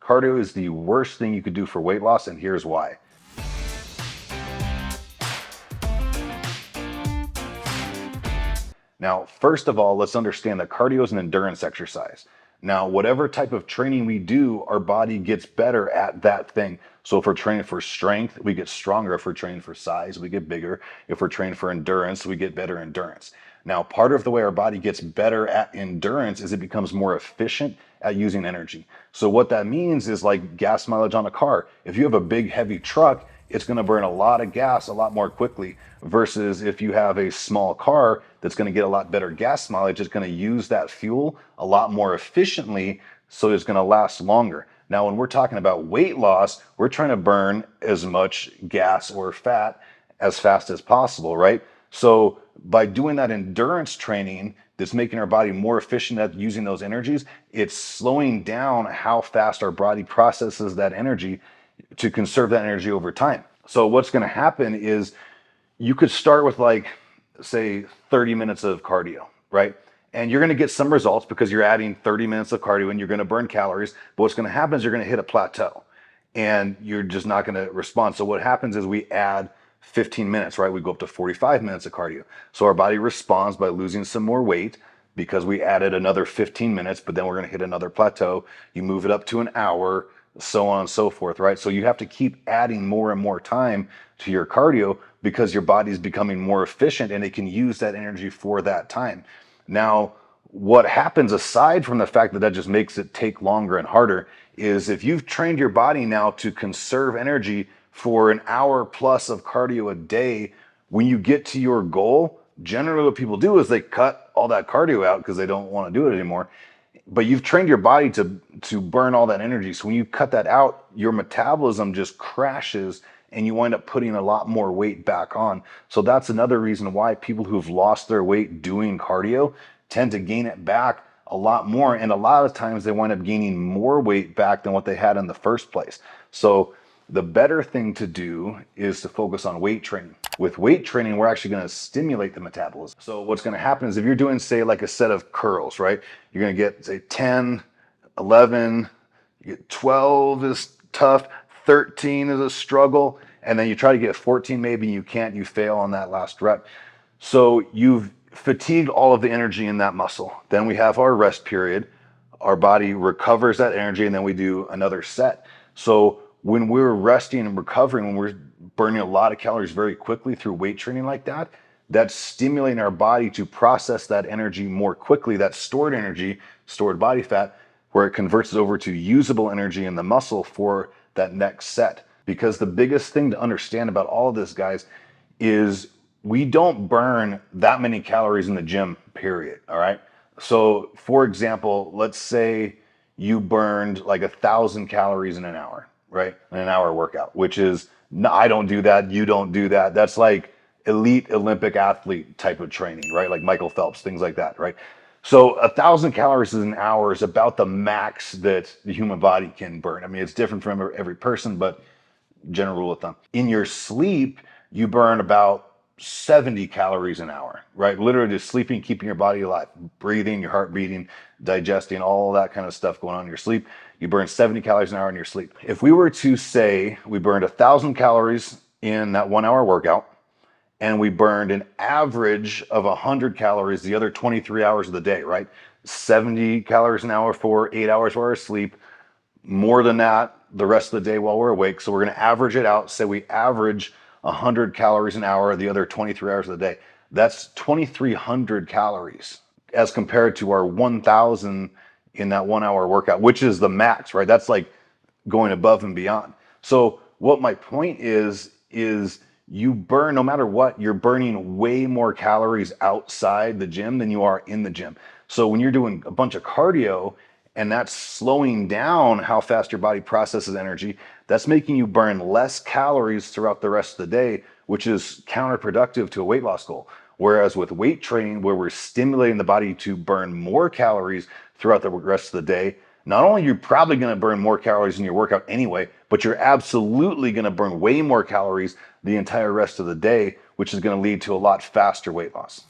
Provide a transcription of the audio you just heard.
Cardio is the worst thing you could do for weight loss, and here's why. Now, first of all, let's understand that cardio is an endurance exercise. Now, whatever type of training we do, our body gets better at that thing. So if we're training for strength, we get stronger. If we're training for size, we get bigger. If we're training for endurance, we get better endurance. Now, part of the way our body gets better at endurance is it becomes more efficient at using energy. So what that means is like gas mileage on a car. If you have a big, heavy truck, it's going to burn a lot of gas a lot more quickly versus if you have a small car that's going to get a lot better gas mileage. It's going to use that fuel a lot more efficiently, so it's going to last longer. Now, when we're talking about weight loss, we're trying to burn as much gas or fat as fast as possible, right? So by doing that endurance training that's making our body more efficient at using those energies, it's slowing down how fast our body processes that energy to conserve that energy over time. So what's going to happen is you could start with like, say, 30 minutes of cardio, right? And you're going to get some results because you're adding 30 minutes of cardio and you're going to burn calories. But what's going to happen is you're going to hit a plateau and you're just not going to respond. So what happens is we add 15 minutes, right? We go up to 45 minutes of cardio. So our body responds by losing some more weight because we added another 15 minutes, but then we're going to hit another plateau. You move it up to an hour, so on and so forth, right? So you have to keep adding more and more time to your cardio because your body's becoming more efficient and it can use that energy for that time. Now, what happens aside from the fact that that just makes it take longer and harder is if you've trained your body now to conserve energy for an hour plus of cardio a day, when you get to your goal, generally what people do is they cut all that cardio out because they don't want to do it anymore. But you've trained your body to burn all that energy. So when you cut that out, your metabolism just crashes and you wind up putting a lot more weight back on. So that's another reason why people who've lost their weight doing cardio tend to gain it back a lot more. And a lot of times they wind up gaining more weight back than what they had in the first place. So the better thing to do is to focus on weight training. With weight training, we're actually going to stimulate the metabolism. So what's going to happen is if you're doing, say, like a set of curls, right? You're going to get, say, 10, 11, you get 12 is tough, 13 is a struggle, and then you try to get 14 maybe, and you can't, you fail on that last rep. So you've fatigued all of the energy in that muscle. Then we have our rest period. Our body recovers that energy, and then we do another set. So when we're resting and recovering, when we're burning a lot of calories very quickly through weight training like that, that's stimulating our body to process that energy more quickly, that stored energy, stored body fat, where it converts it over to usable energy in the muscle for that next set. Because the biggest thing to understand about all of this, guys, is we don't burn that many calories in the gym, period, all right? So for example, let's say you burned like 1,000 calories in an hour, right? In an hour workout, which is, no, I don't do that. You don't do that. That's like elite Olympic athlete type of training, right? Like Michael Phelps, things like that, right? So 1,000 calories in an hour is about the max that the human body can burn. I mean, it's different from every person, but general rule of thumb. In your sleep, you burn about 70 calories an hour, right? Literally just sleeping, keeping your body alive, breathing, your heart beating, digesting, all that kind of stuff going on in your sleep. You burn 70 calories an hour in your sleep. If we were to say we burned 1,000 calories in that 1 hour workout, and we burned an average of 100 calories the other 23 hours of the day, right? 70 calories an hour for 8 hours worth of sleep, more than that the rest of the day while we're awake. So we're going to average it out. Say we average 100 calories an hour the other 23 hours of the day. That's 2,300 calories as compared to our 1,000 in that 1 hour workout, which is the max, right? That's like going above and beyond. So what my point is you burn, no matter what, you're burning way more calories outside the gym than you are in the gym. So when you're doing a bunch of cardio and that's slowing down how fast your body processes energy, that's making you burn less calories throughout the rest of the day, which is counterproductive to a weight loss goal. Whereas with weight training, where we're stimulating the body to burn more calories throughout the rest of the day, not only are you probably going to burn more calories in your workout anyway, but you're absolutely going to burn way more calories the entire rest of the day, which is going to lead to a lot faster weight loss.